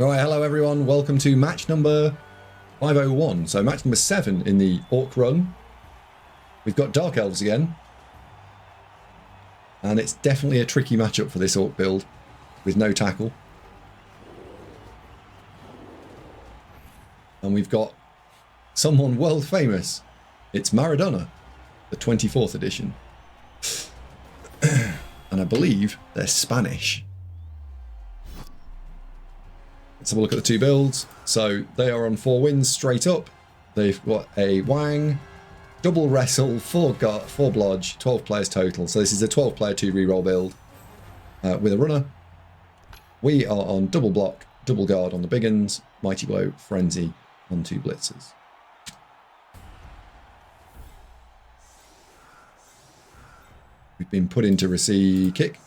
Right, hello everyone. Welcome to match number 501. So match number 7 in the Orc run. We've got Dark Elves again. And it's definitely a tricky matchup for this Orc build with no tackle. And we've got someone world famous. It's Maradona, the 24th edition. And I believe they're Spanish. Let's have a look at the two builds. So they are on 4 wins straight up. They've got a Wang, double wrestle, 4 blodge, 12 players total. So this is a 12 player 2 reroll build with a runner. We are on double block, double guard on the big uns, mighty blow, frenzy on 2 blitzers. We've been put into receive kick.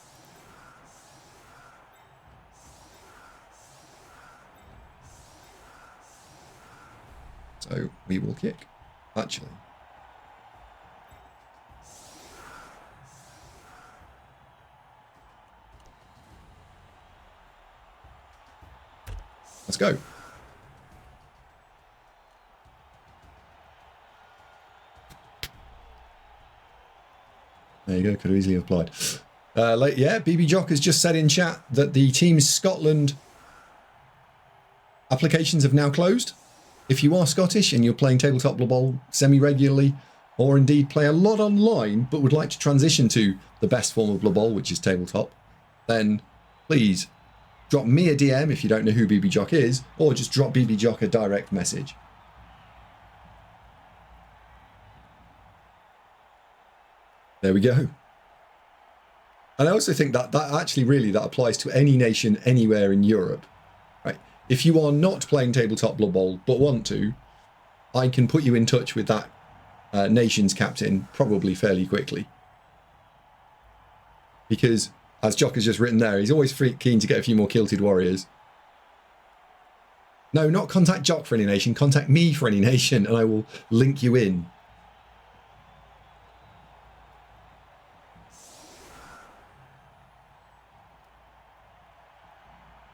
So we will kick, actually. Let's go. There you go, could have easily applied. Yeah, BB Jock has just said in chat that the Team Scotland applications have now closed. If you are Scottish and you're playing Tabletop Blood Bowl semi-regularly, or indeed play a lot online, but would like to transition to the best form of Blood Bowl, which is Tabletop, then please drop me a DM if you don't know who BB Jock is, or just drop BB Jock a direct message. There we go. And I also think that actually really that applies to any nation anywhere in Europe. Right? If you are not playing Tabletop Blood Bowl but want to, I can put you in touch with that nation's captain probably fairly quickly. Because, as Jock has just written there, he's always keen to get a few more kilted warriors. No, not contact Jock for any nation, contact me for any nation, and I will link you in.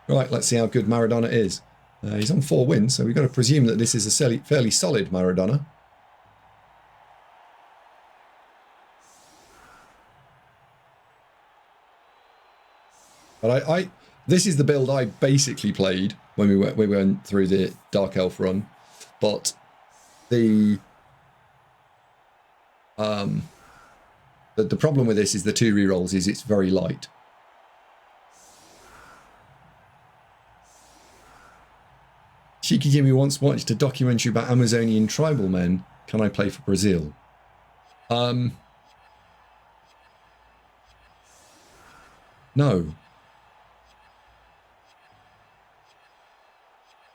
Right, let's see how good Maradona is. He's on 4 wins, so we've got to presume that this is a fairly solid Maradona. But this is the build I basically played when we went through the Dark Elf run. But the problem with this is the 2 rerolls is it's very light. Cheeky Jimmy once watched a documentary about Amazonian tribal men. Can I play for Brazil? No.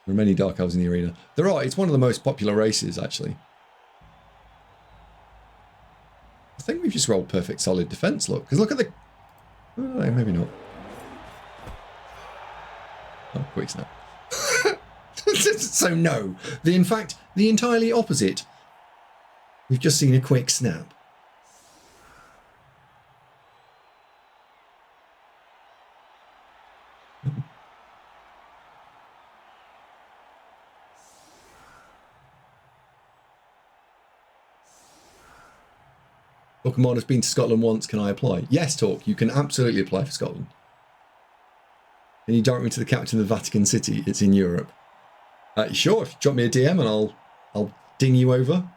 There are many Dark Elves in the arena. There are. It's one of the most popular races, actually. I think we've just rolled perfect solid defense, look. Because look at the... Oh, maybe not. Oh, quick snap. So no. In fact, the entirely opposite. We've just seen a quick snap. Pokemon has been to Scotland once. Can I apply? Yes, Talk. You can absolutely apply for Scotland. Can you direct me to the captain of the Vatican City? It's in Europe. Sure. If you drop me a DM and I'll ding you over.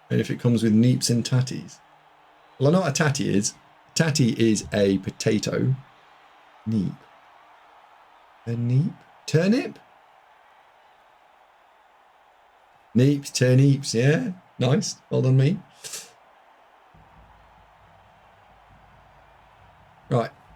And if it comes with neeps and tatties. Well, I know what a tatty is. Tatty is a potato. Neep. A neep? Turnip? Neeps, turnips, yeah. Nice. Well done, me. Right.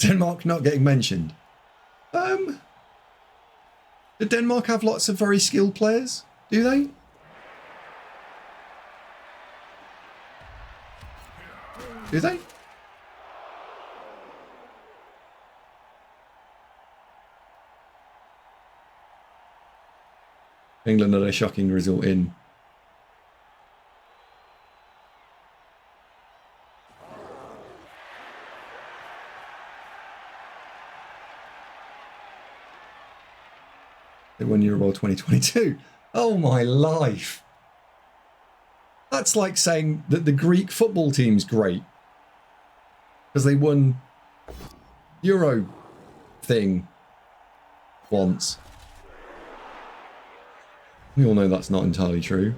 Denmark not getting mentioned. Do Denmark have lots of very skilled players? Do they? Do they? England had a shocking result in. They won Euro 2022. Oh my life. That's like saying that the Greek football team's great because they won Euro thing once. We all know that's not entirely true.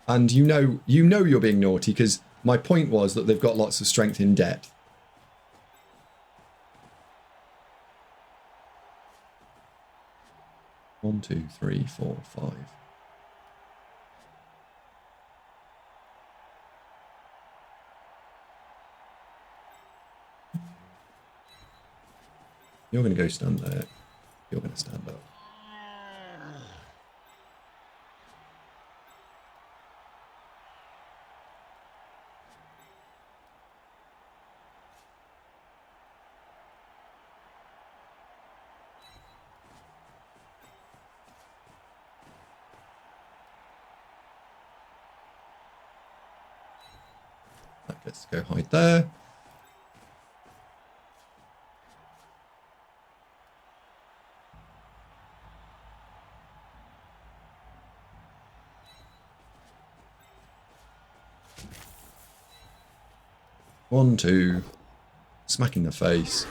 And you know you're being naughty because my point was that they've got lots of strength in depth. One, two, three, four, five. You're going to go stand there. You're going to stand up. That gets to go hide there. One, two, smack in the face.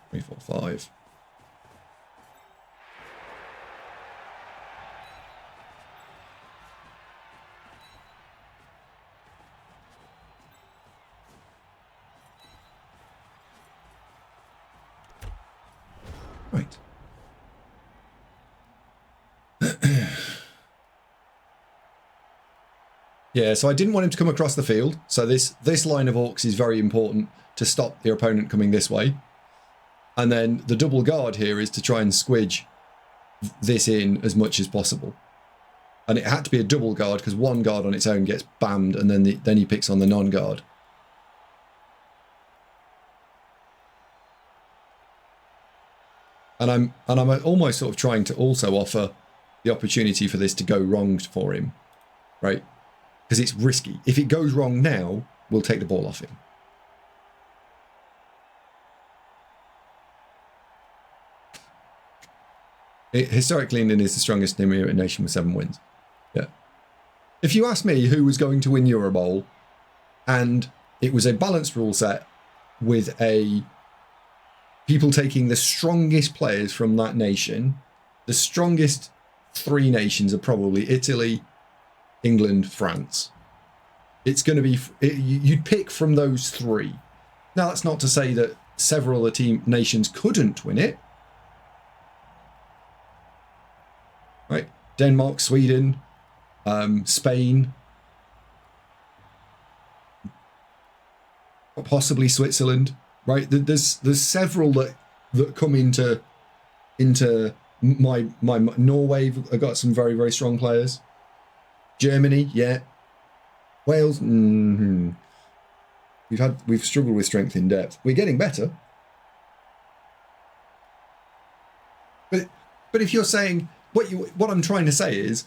Three, four, five. Right. Yeah, so I didn't want him to come across the field. So this line of Orcs is very important to stop your opponent coming this way. And then the double guard here is to try and squidge this in as much as possible. And it had to be a double guard because one guard on its own gets bammed and then he picks on the non-guard. And I'm almost sort of trying to also offer the opportunity for this to go wrong for him, right? Because it's risky. If it goes wrong now, we'll take the ball off him. Historically, England is the strongest nation with 7 wins. Yeah. If you ask me who was going to win Euro Bowl, and it was a balanced rule set with people taking the strongest players from that nation, the strongest 3 nations are probably Italy, England, France. It's going to be, you'd pick from those 3. Now, that's not to say that several of the nations couldn't win it. Right? Denmark, Sweden, Spain, possibly Switzerland. Right? There's several that come into my Norway have got some very, very strong players. Germany, yeah. Wales, we've struggled with strength in depth. We're getting better. But if you're saying what I'm trying to say is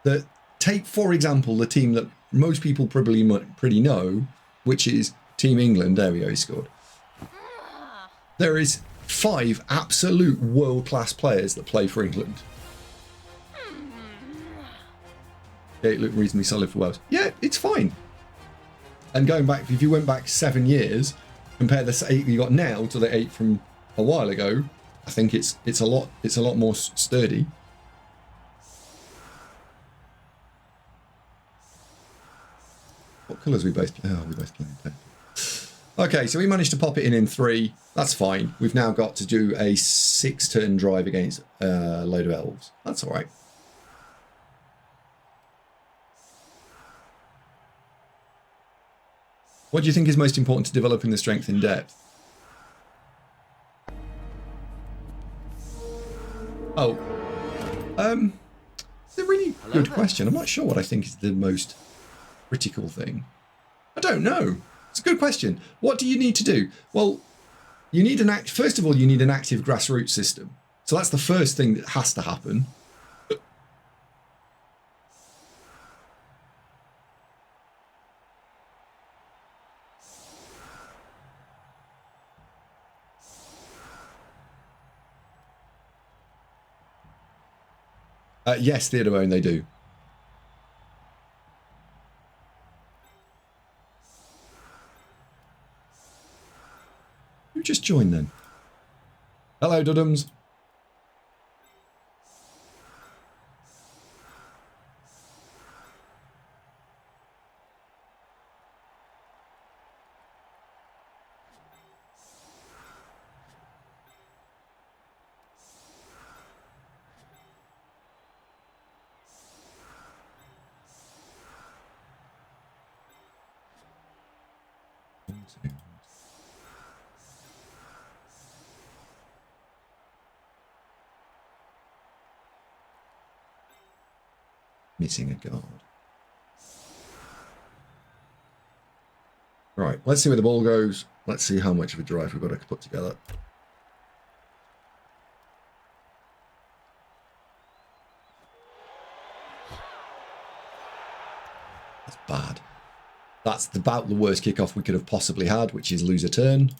that take, for example, the team that most people probably pretty know, which is Team England. There we go, he scored. There is 5 absolute world-class players that play for England. Yeah, it looked reasonably solid for Wales. Yeah, it's fine. And going back, if you went back 7 years, compare the 8 you got now to the 8 from a while ago, I think it's a lot more sturdy. What colours we both play? Oh, we both play purple. Okay, so we managed to pop it in 3. That's fine. We've now got to do a 6-turn drive against a load of elves. That's all right. What do you think is most important to developing the strength in depth? Oh, it's a really good question. I'm not sure what I think is the most critical thing. I don't know. It's a good question. What do you need to do? Well, you need first of all, you need an active grassroots system. So that's the first thing that has to happen. Yes, Theodore, they do. Who just joined then? Hello, Duddums. Missing a guard. Right, let's see where the ball goes. Let's see how much of a drive we've got to put together. That's bad. That's about the worst kickoff we could have possibly had, which is lose a turn.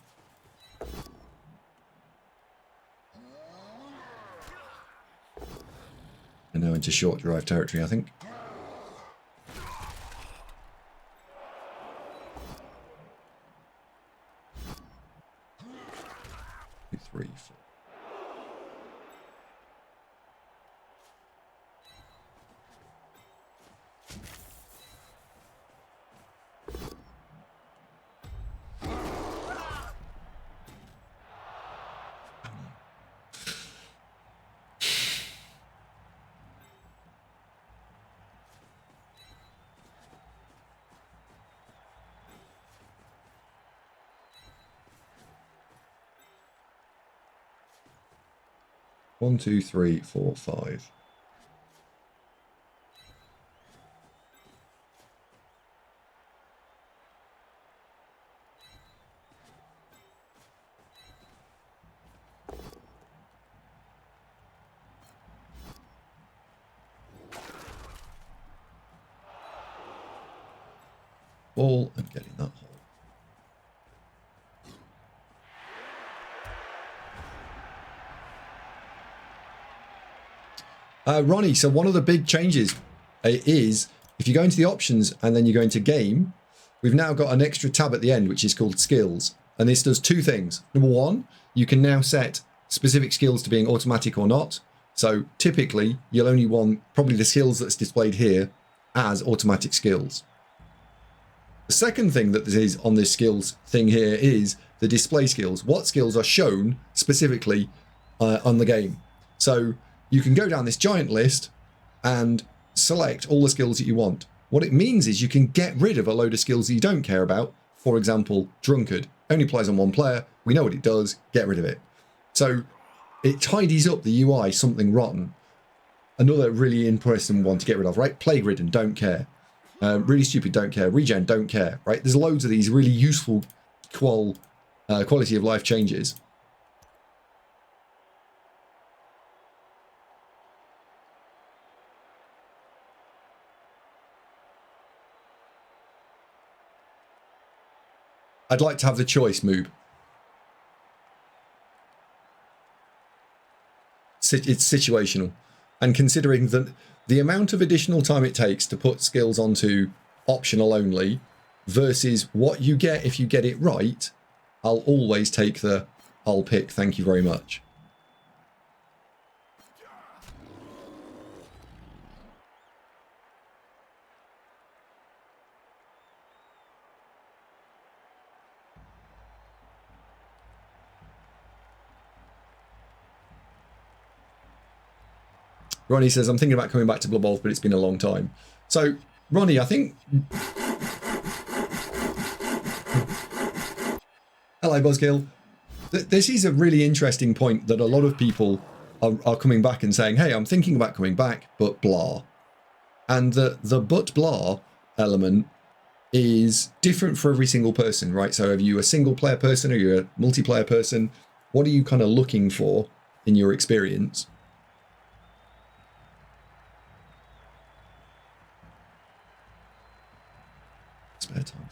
And now into short drive territory, I think. 2, 3, 4. One, 2, 3, 4, 5. Ball and getting that hole. Ronnie, so one of the big changes is if you go into the options and then you go into game, we've now got an extra tab at the end, which is called skills. And this does 2 things. Number 1, you can now set specific skills to being automatic or not. So typically you'll only want probably the skills that's displayed here as automatic skills. The second thing that is on this skills thing here is the display skills. What skills are shown specifically on the game. So you can go down this giant list and select all the skills that you want. What it means is you can get rid of a load of skills that you don't care about. For example, drunkard only applies on 1 player. We know what it does. Get rid of it. So it tidies up the UI, something rotten. Another really interesting one to get rid of, right? Plague ridden, don't care. Really stupid, don't care. Regen, don't care, right? There's loads of these really useful quality of life changes. I'd like to have the choice, Moob. It's situational. And considering that the amount of additional time it takes to put skills onto optional only versus what you get if you get it right, I'll always take the I'll pick, thank you very much. Ronnie says, I'm thinking about coming back to Blood Bowl, but it's been a long time. So, Ronnie, I think... Hello, Buzzkill. This is a really interesting point that a lot of people are coming back and saying, hey, I'm thinking about coming back, but blah. And the but blah element is different for every single person, right? So are you a single player person or you're a multiplayer person? What are you kind of looking for in your experience? Spare time.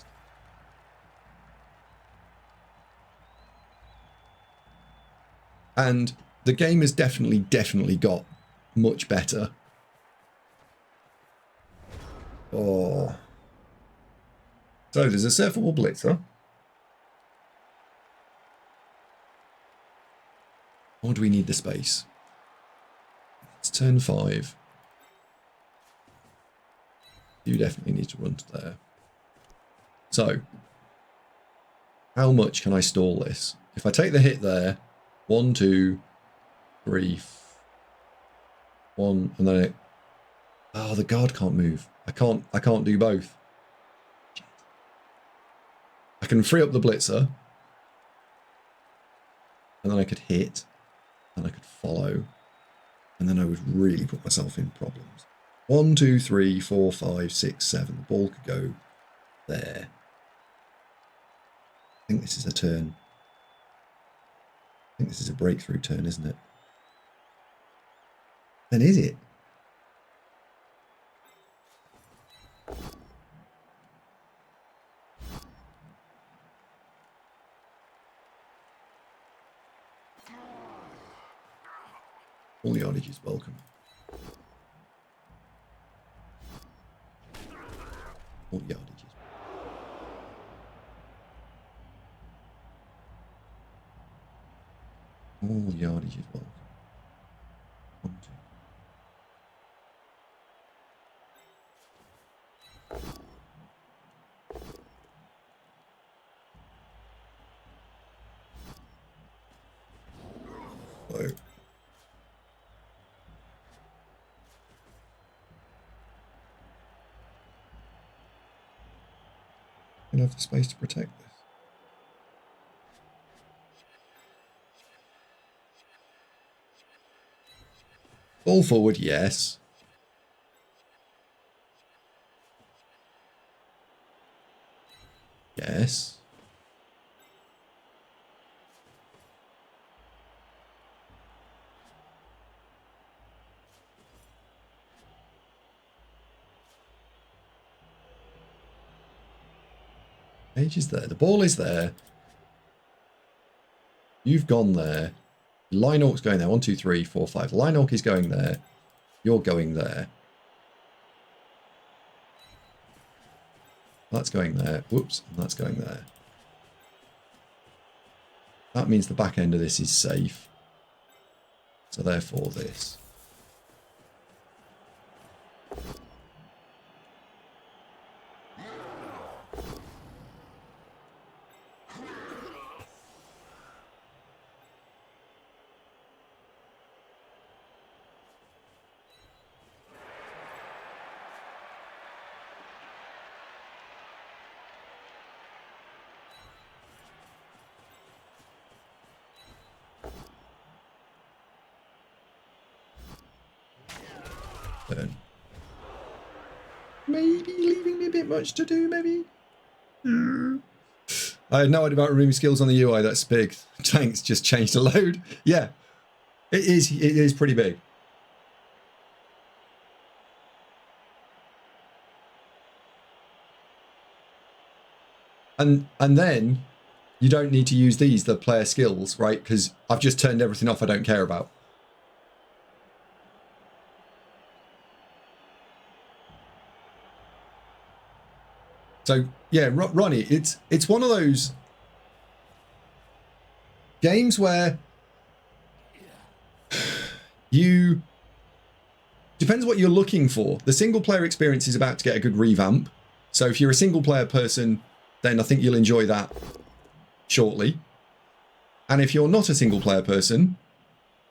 And the game has definitely got much better. Oh. So there's a surfable blitzer. Or do we need the space? It's turn 5. You definitely need to run to there. So, how much can I stall this? If I take the hit there, 1, 2, 3, 1, and then it... Oh, the guard can't move. I can't do both. I can free up the blitzer, and then I could hit, and I could follow, and then I would really put myself in problems. 1, 2, 3, 4, 5, 6, 7. The ball could go there. I think this is a turn. I think this is a breakthrough turn, isn't it? Then is it? All the yardage is welcome. All the yardage is. All the yardage is welcome. 1, 2. Whoa. I have the space to protect this. Ball forward, yes. Yes. Page is there. The ball is there. You've gone there. Line Orc's going there. 1, 2, 3, 4, 5. Line Orc is going there. You're going there. That's going there. Whoops. And that's going there. That means the back end of this is safe. So therefore this. Turn. Maybe leaving me a bit much to do, maybe? I had no idea about removing skills on the UI, that's big. Tanks just changed a load. Yeah, it is pretty big. And then you don't need to use these, the player skills, right? Because I've just turned everything off I don't care about. So yeah, Ronnie, it's one of those games where you depends what you're looking for. The single player experience is about to get a good revamp. So if you're a single player person, then I think you'll enjoy that shortly. And if you're not a single player person,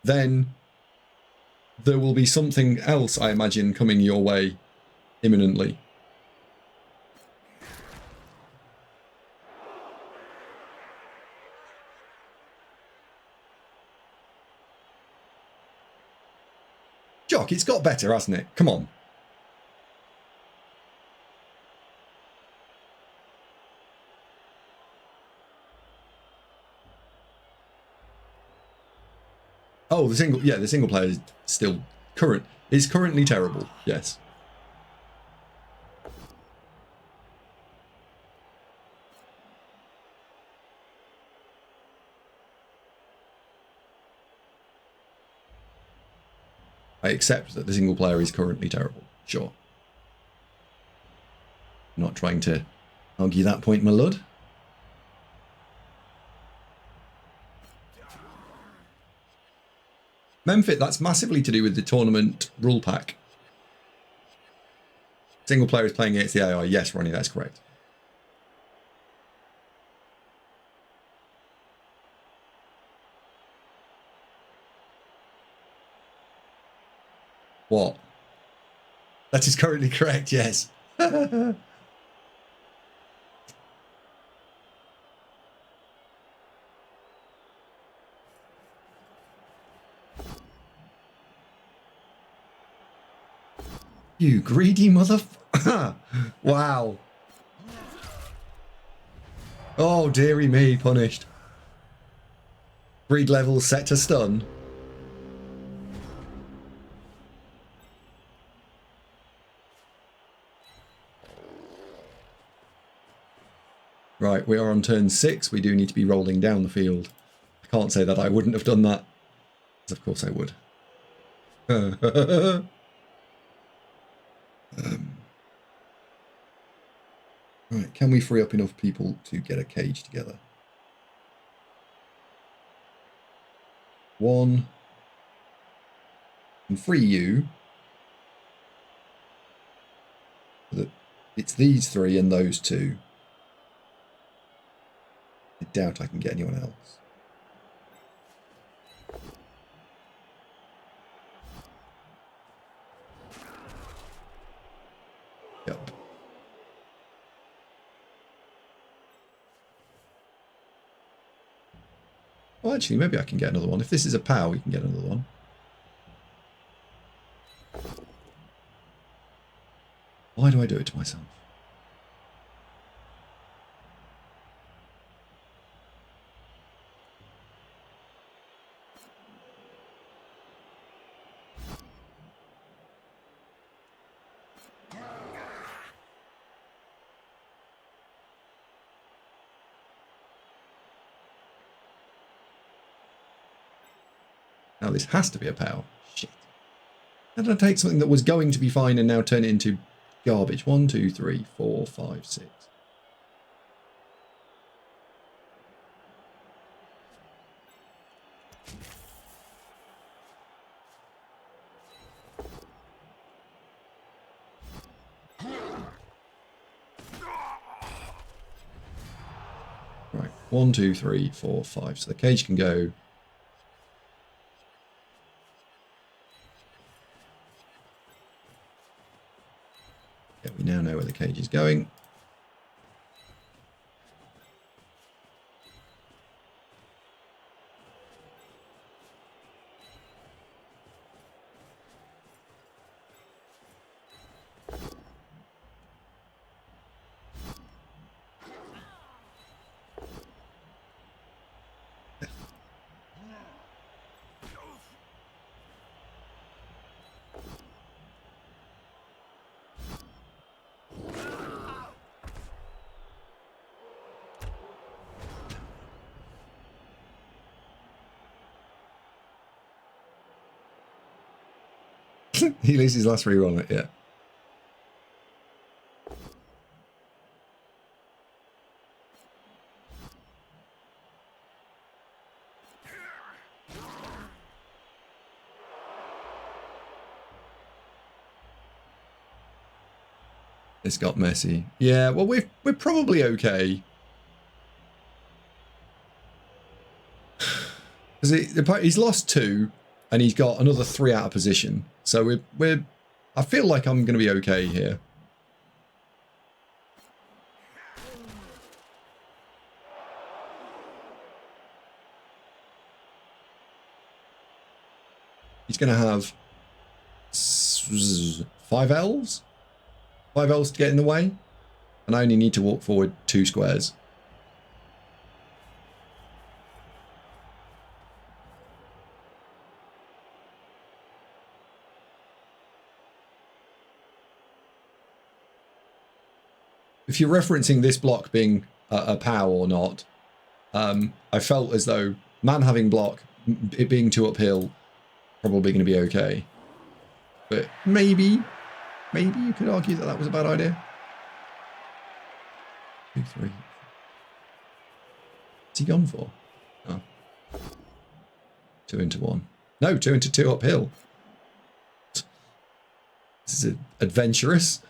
then there will be something else, I imagine, coming your way imminently. Jock, it's got better, hasn't it? Come on. Oh, the single player is still currently terrible. Yes. I accept that the single player is currently terrible. Sure. I'm not trying to argue that point, my lord. Memphit, that's massively to do with the tournament rule pack. Single player is playing against the AI. Yes, Ronnie, that's correct. What? That is currently correct, yes. You greedy motherfucker. Wow. Oh, dearie me, punished. Greed level set to stun. Right, we are on turn 6. We do need to be rolling down the field. I can't say that I wouldn't have done that. Because of course I would. Right, can we free up enough people to get a cage together? 1. And free you. So that it's these 3 and those 2. I doubt I can get anyone else. Yep. Well, actually, maybe I can get another one. If this is a POW, we can get another one. Why do I do it to myself? Now this has to be a POW. Shit. How did I take something that was going to be fine and now turn it into garbage? 1, 2, 3, 4, 5, 6. Right, 1, 2, 3, 4, 5. So the cage can go. Yeah, we now know where the cage is going. He loses his last reroll on it, yeah. It's got messy. Yeah, well, we're probably okay. Because he's lost 2, and he's got another 3 out of position. So I feel like I'm going to be okay here. He's going to have 5 elves? 5 elves to get in the way? And I only need to walk forward 2 squares. If you're referencing this block being a POW or not, I felt as though man having block, it being 2 uphill, probably going to be okay. But maybe you could argue that was a bad idea. 2, 3. What's he gone for? Oh. 2 into 1. No, 2 into 2 uphill. This is adventurous.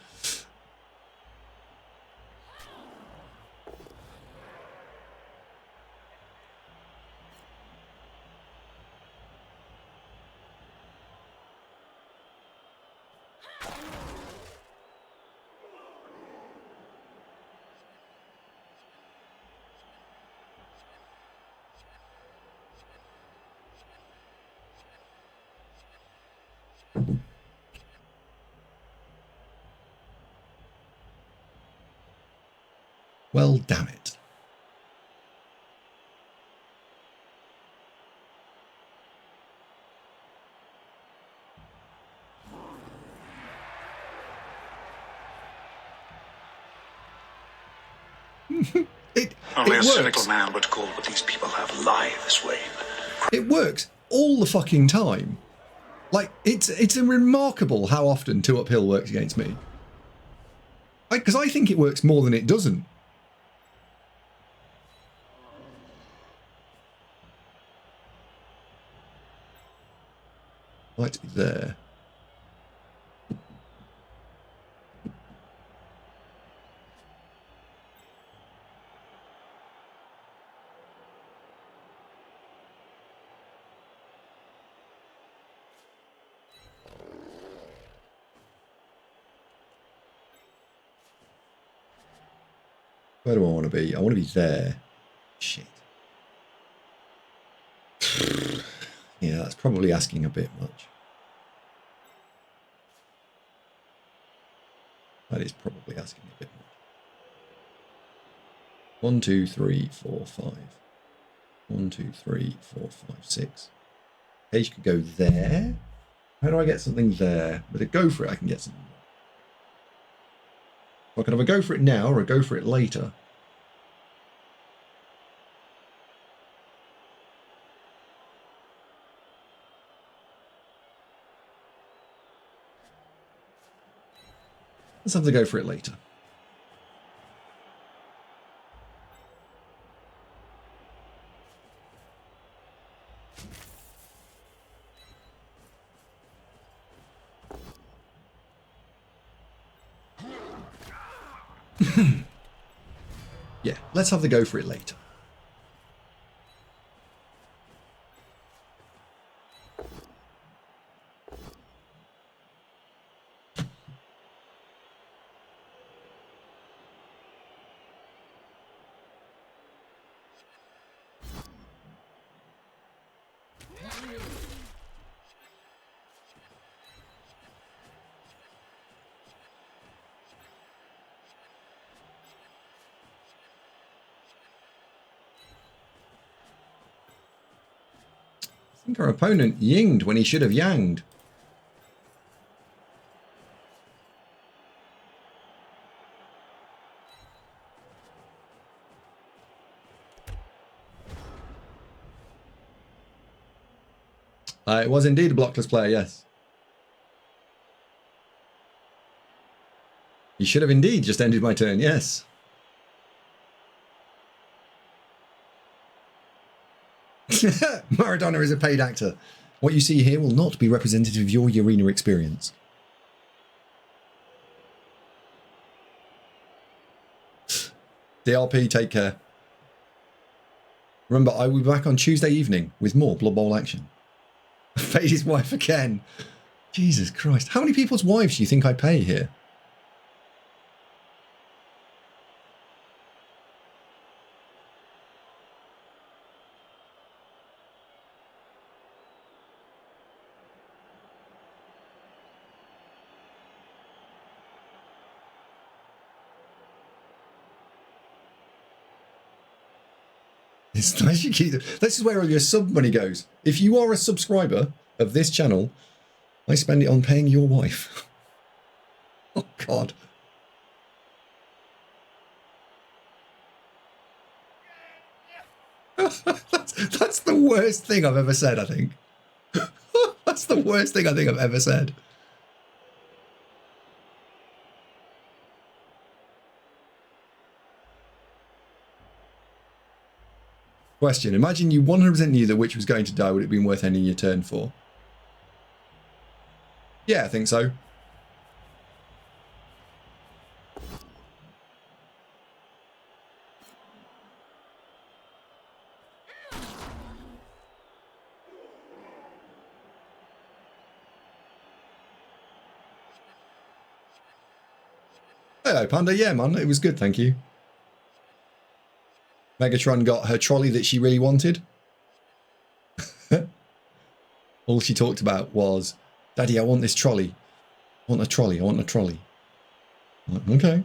Well, damn it. Only a cynical man would call what these people have lives, Wayne. It works all the fucking time. Like, it's remarkable how often 2 uphill works against me. Because I think it works more than it doesn't. I'd like to be there. Where do I want to be? I want to be there. Shit. Yeah, that's probably asking a bit much. That is probably asking a bit much. 1, 2, 3, 4, 5. 1, 2, 3, 4, 5, 6. Page could go there. How do I get something there? With a go for it, I can get something there. I can either go for it now or go for it later. Let's have to go for it later. Yeah, let's have the go for it later. I think our opponent yinged when he should have yanged. It was indeed a blockless player, yes. He should have indeed just ended my turn, yes. Maradona is a paid actor. What you see here will not be representative of your arena experience. DRP, take care. Remember, I will be back on Tuesday evening with more Blood Bowl action. Paid his wife again. Jesus Christ. How many people's wives do you think I pay here? It's nice you keep them. This is where all your sub money goes. If you are a subscriber of this channel, I spend it on paying your wife. Oh, God. That's the worst thing I've ever said, I think. That's the worst thing I think I've ever said. Question. Imagine you 100% knew the witch was going to die. Would it have been worth ending your turn for? Yeah, I think so. Hello, Panda. Yeah, man. It was good, thank you. Megatron got her trolley that she really wanted. All she talked about was, Daddy, I want this trolley. I want a trolley. I want a trolley. I'm like, okay.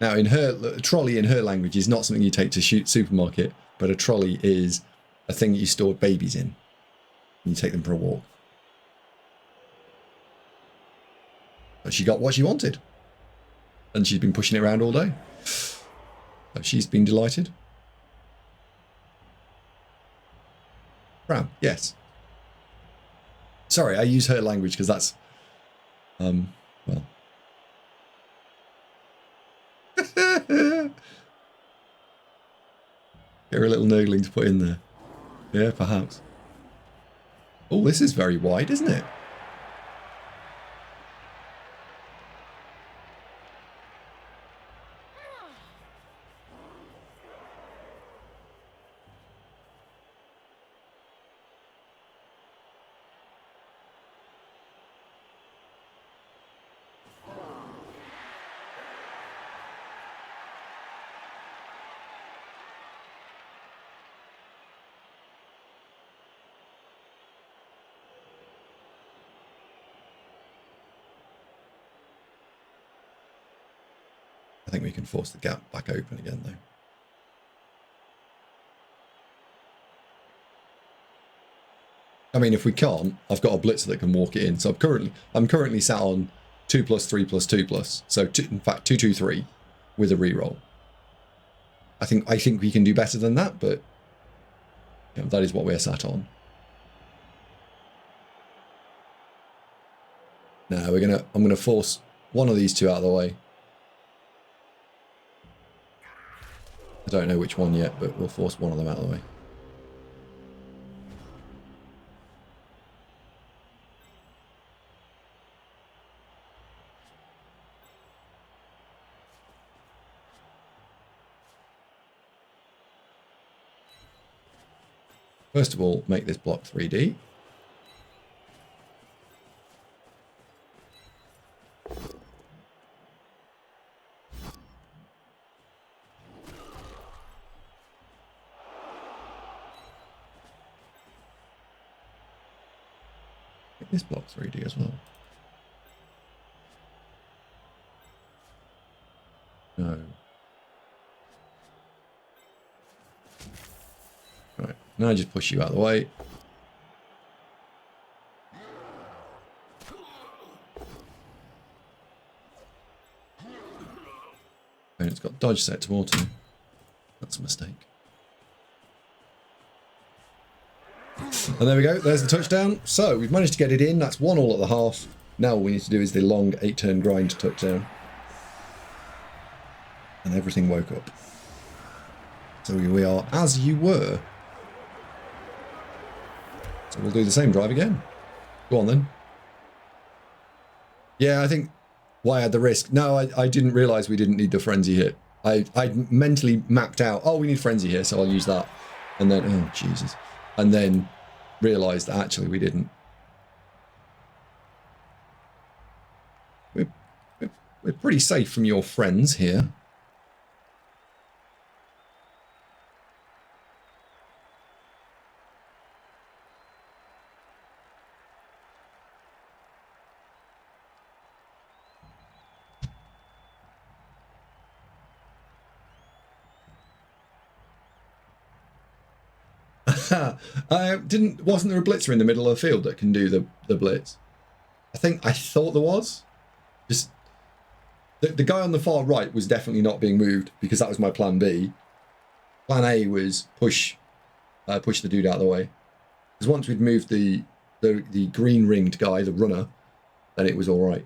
Now, in her a trolley in her language is not something you take to supermarket, but a trolley is a thing that you store babies in. And you take them for a walk. But she got what she wanted. And she's been pushing it around all day. So she's been delighted. Pram, yes. Sorry, I use her language because that's, well. Get her a little nurgling to put in there. Yeah, perhaps. Oh, this is very wide, isn't it? I think we can force the gap back open again, though. I mean, if we can't, I've got a blitzer that can walk it in. So I'm currently sat on 2+3+2+. So in fact 2-2-3 with a reroll. I think we can do better than that, but you know, that is what we're sat on. Now I'm gonna force one of these two out of the way. I don't know which one yet, but we'll force one of them out of the way. First of all, make this block 3D. Make this block 3D as well. No. Right, now I just push you out of the way. And it's got dodge set to auto. That's a mistake. And there we go, there's the touchdown. So we've managed to get it in, that's 1-1 at the half. Now all we need to do is the long 8-turn grind touchdown. And everything woke up. So we are as you were. So we'll do the same drive again. Go on then. Yeah, I think why I had the risk. No, I didn't realise we didn't need the frenzy hit. I mentally mapped out, oh, we need frenzy here, so I'll use that. And then, oh, Jesus. And then realised that actually we didn't. We're pretty safe from your friends here. Wasn't there a blitzer in the middle of the field that can do the blitz? I thought there was. Just the guy on the far right was definitely not being moved because that was my plan B. Plan A was push the dude out of the way. Because once we'd moved the green ringed guy, the runner, then it was all right.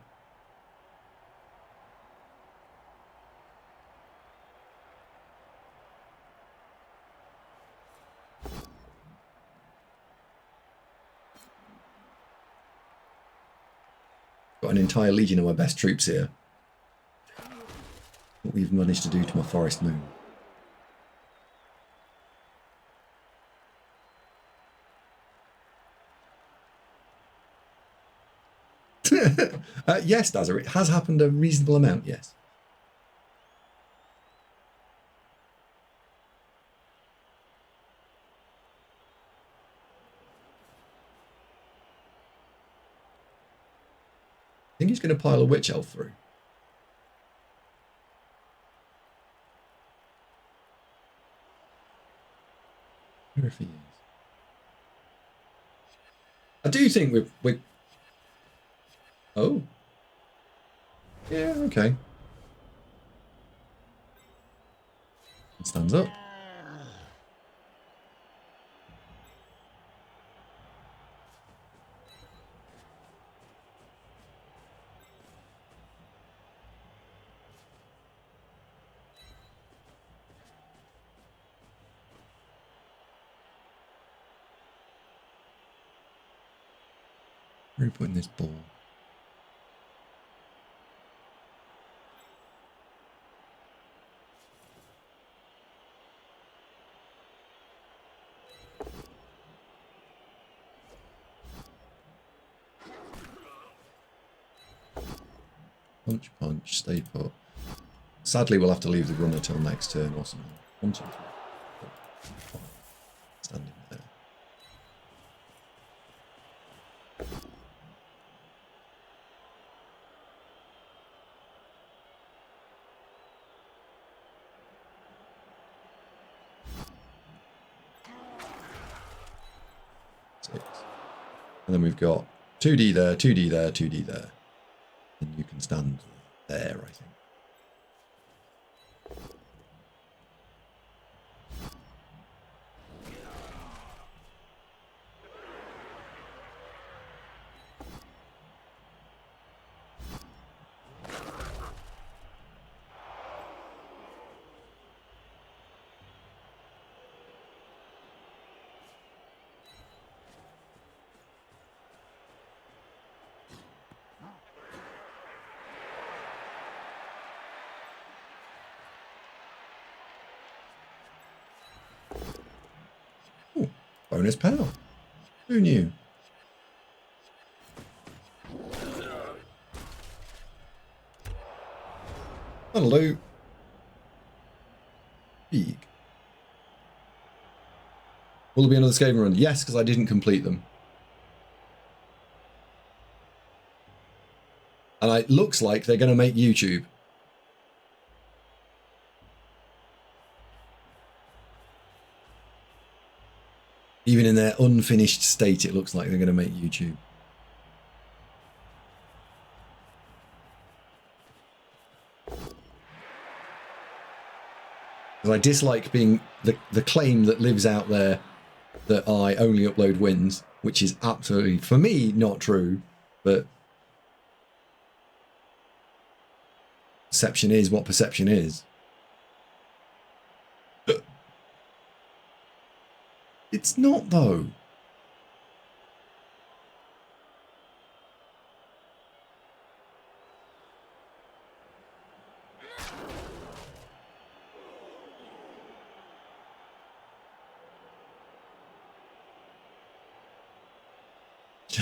Got an entire legion of my best troops here. What we've managed to do to my forest moon. Yes, Dazza, it has happened a reasonable amount, yes. I think he's going to pile a witch elf through. I wonder if he is. I do think we're... Oh. Yeah, okay. It stands up. Where are we putting this ball? Punch, punch, stay put. Sadly, we'll have to leave the runner till next turn or something. 1, 2, 3, 4, 5. Standing there. And then we've got 2D there, 2D there, 2D there. And you can stand there, I think. Bonus power. Who knew? Hello. Big. Will there be another Skaven run? Yes, because I didn't complete them. And it looks like they're going to make YouTube. Even in their unfinished state, it looks like they're going to make YouTube. Because I dislike being the claim that lives out there that I only upload wins, which is absolutely, for me, not true. But perception is what perception is. It's not, though.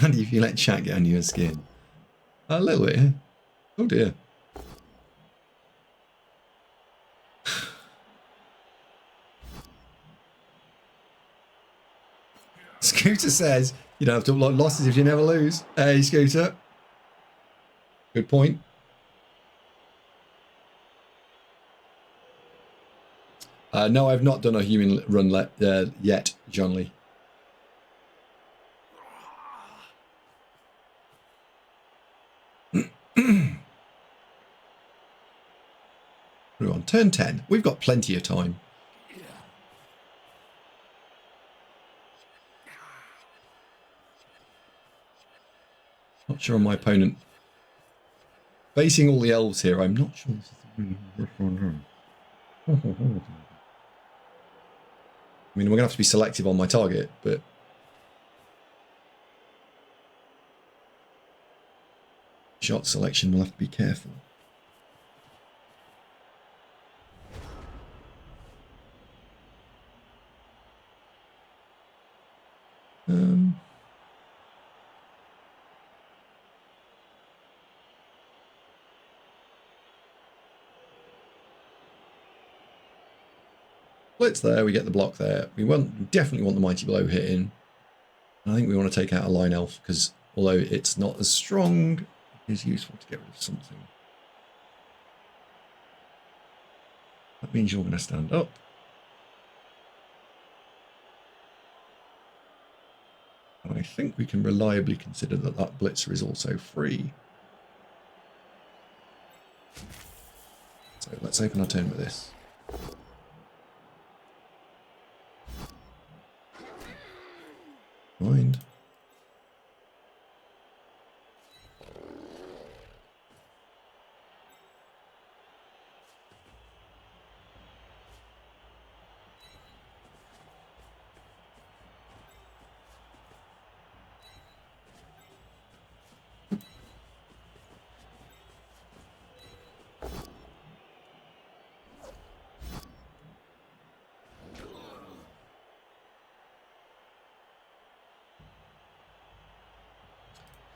Andy, if you let chat get under your skin. A little bit, yeah. Oh dear. Scooter says, you don't have to have losses if you never lose. Hey, Scooter. Good point. No, I've not done a human run yet, John Lee. We're on turn 10. We've got plenty of time. Not sure on my opponent. Basing all the elves here, I'm not sure this is I mean, we're going to have to be selective on my target, but... shot selection, we'll have to be careful. Blitz there, we get the block there. We definitely want the Mighty Blow hitting. I think we want to take out a Line Elf, because although it's not as strong, it is useful to get rid of something. That means you're going to stand up. And I think we can reliably consider that that Blitzer is also free. So let's open our turn with this. Mind.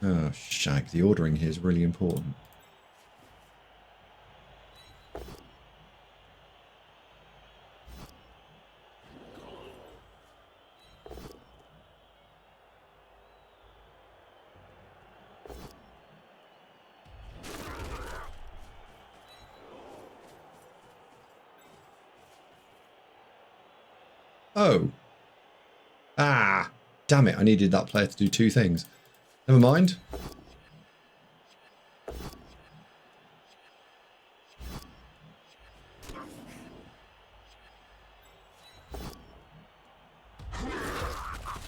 Oh, shag. The ordering here is really important. Oh. Ah. Damn it. I needed that player to do two things. Never mind.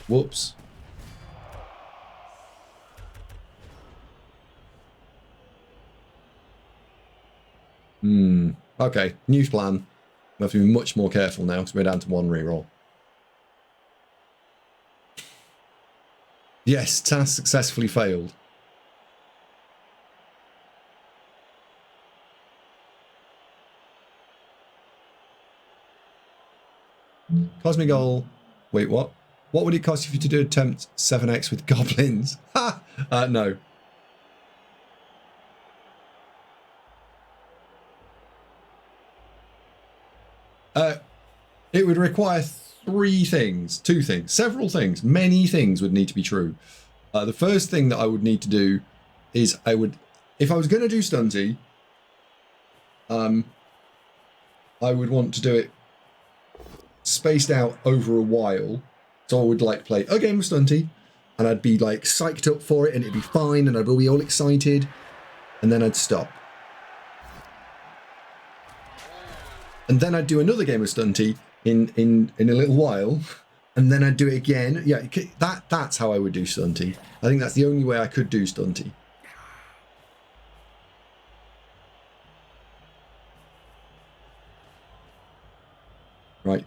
Whoops. Okay, new plan. We have to be much more careful now because we're down to one reroll. Yes, task successfully failed. Cosmic Goal. Wait, what? What would it cost if you to do attempt 7x with goblins? Ha! No. It would require two things, several things, many things would need to be true. The first thing that I would need to do is if I was going to do stunty, I would want to do it spaced out over a while. So I would like play a game of stunty and I'd be like psyched up for it and it'd be fine and I'd be all excited and then I'd stop. And then I'd do another game of stunty in a little while, and then I'd do it again. Yeah, that's how I would do stunty. I think that's the only way I could do stunty. Right.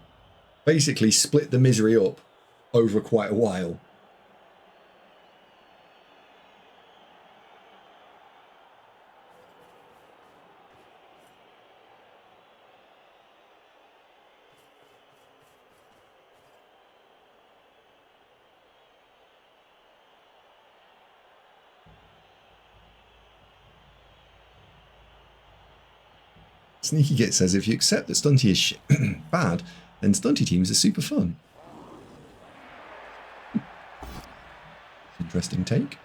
Basically split the misery up over quite a while. Sneaky Git says, if you accept that stunty is bad, then stunty teams are super fun. Interesting take.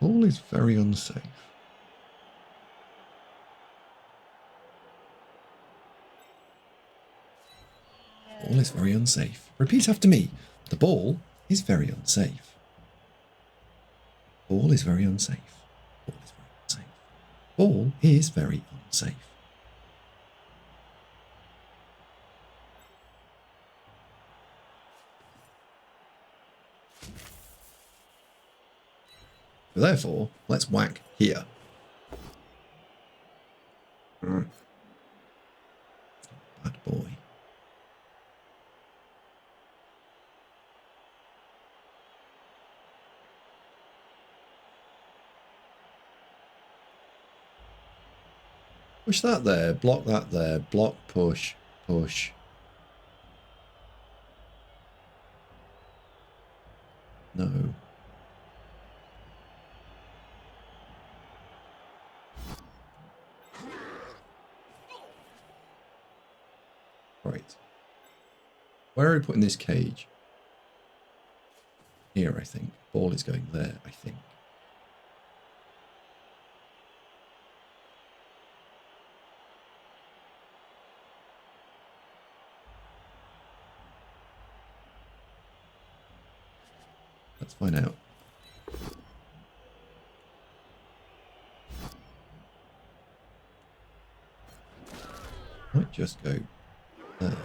Ball is very unsafe. Ball is very unsafe. Repeat after me. The ball is very unsafe. Ball is very unsafe. Ball is very unsafe. Ball is very unsafe. Therefore, let's whack here. Bad boy. Push that there, block that there, block, push, push. No. Right. Where are we putting this cage? Here, I think. Ball is going there, I think. Let's find out. Might just go there.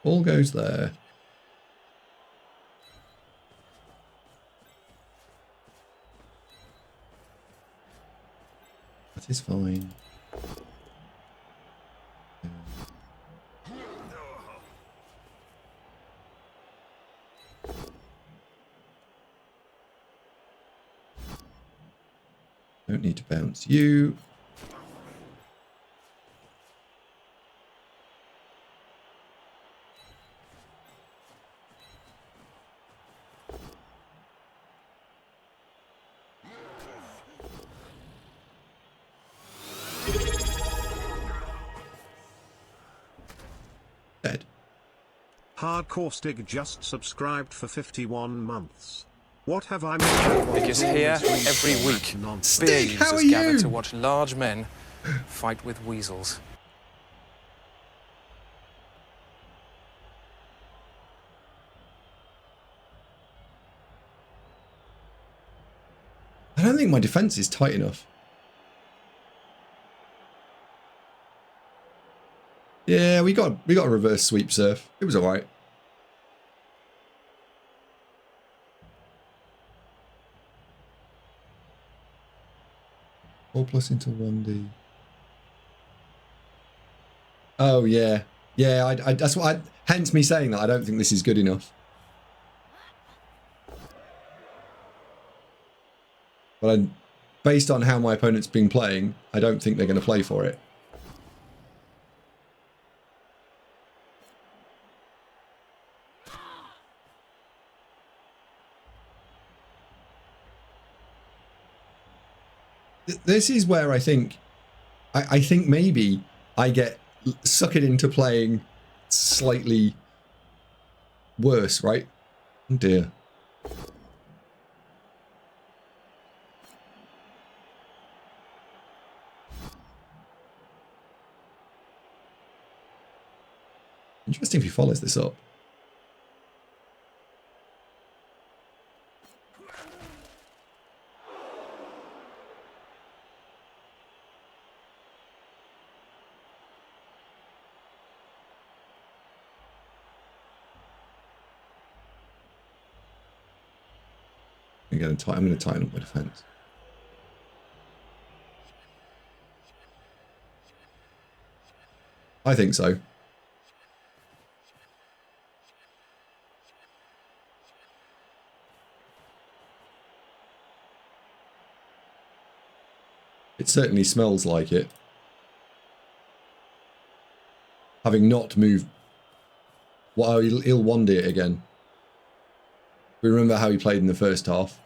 Ball goes there. That is fine. Don't need to bounce you. Dead. Hardcore Stig just subscribed for 51 months. What have I missed? Because here, every week, beer Stig, how are users gather you? to watch large men fight with weasels. I don't think my defense is tight enough. Yeah, we got a reverse sweep surf. It was all right. Four plus into 1D. Oh yeah, yeah. That's what. Hence me saying that I don't think this is good enough. But based on how my opponent's been playing, I don't think they're going to play for it. This is where I think maybe I get sucked into playing slightly worse, right? Oh dear. Interesting if he follows this up. I'm going to tighten up my defense. I think so. It certainly smells like it. Having not moved... Well, he'll one-day it again. We remember how he played in the first half.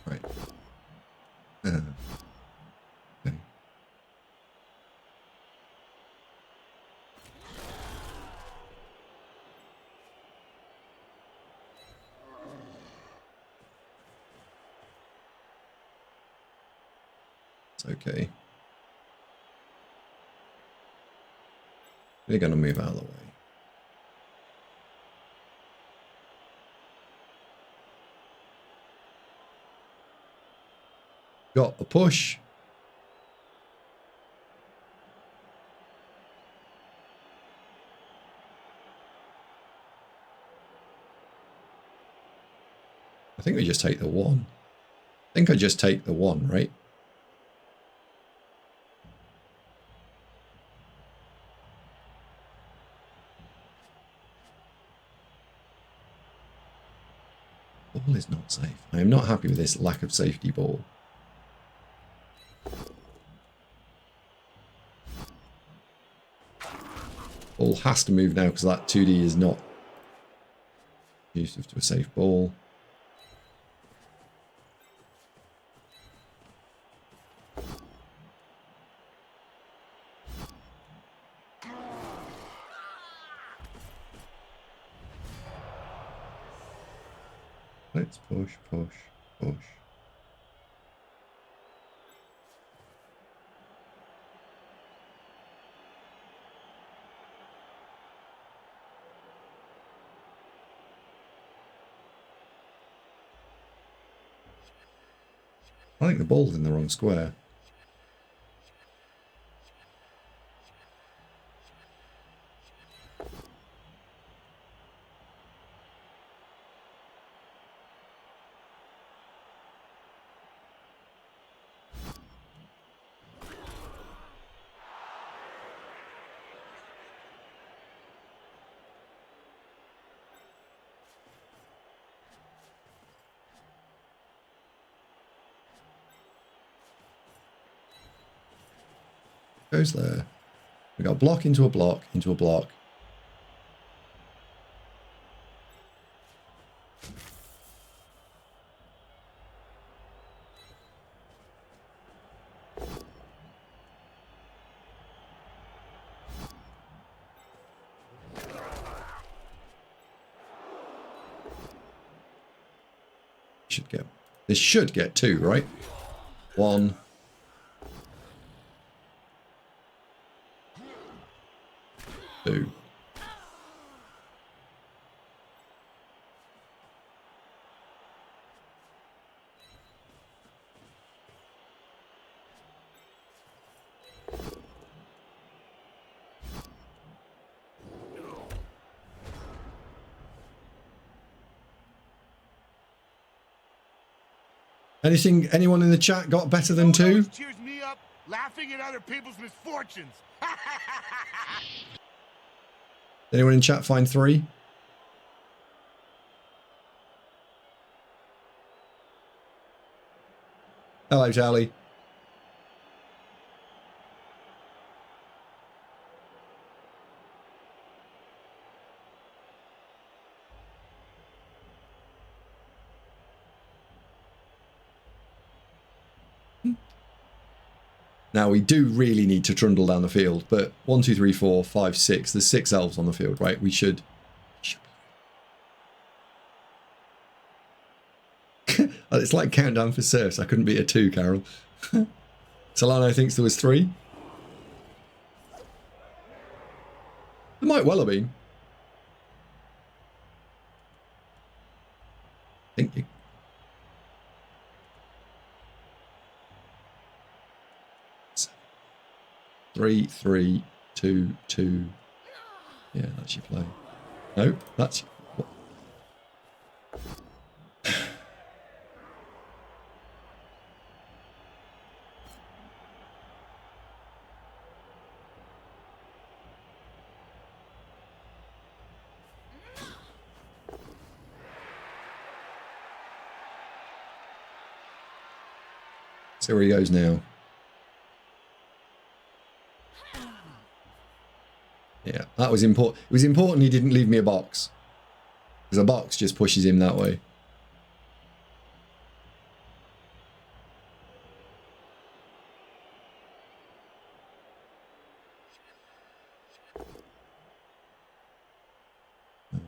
Right. Okay. It's okay. We're going to move out of the way. Got a push. I think we just take the one. I think I just take the one, right? Ball is not safe. I am not happy with this lack of safety ball. Ball has to move now because that 2D is not conducive to a safe ball. Let's push, push, push. I think the ball's in the wrong square. Goes there. We got block into a block into a block. This should get two, right? One. Two. Anyone in the chat got better than two? Cheers me up, laughing at other people's misfortunes. Anyone in chat find three? Hello, Charlie. Now, we do really need to trundle down the field, but 1, 2, 3, 4, 5, 6. There's 6 elves on the field, right? We should... It's like countdown for serfs. I couldn't beat a 2, Carol. Solano thinks there was 3. It might well have been. I think you... Three, 3, 2, 2. Yeah, that's your play. No, that's... What? See where he goes now. Yeah, that was important. It was important he didn't leave me a box. Because a box just pushes him that way.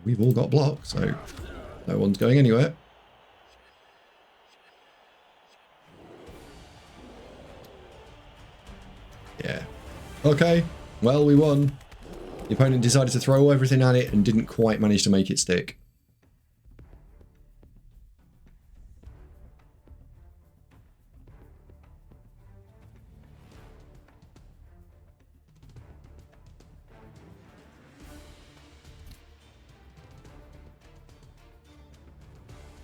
We've all got blocks, so no one's going anywhere. Yeah. Okay, well, we won. The opponent decided to throw everything at it and didn't quite manage to make it stick.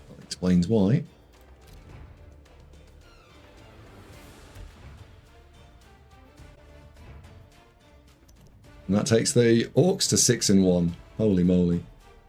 That explains why. And that takes the Orcs to 6-1. Holy moly.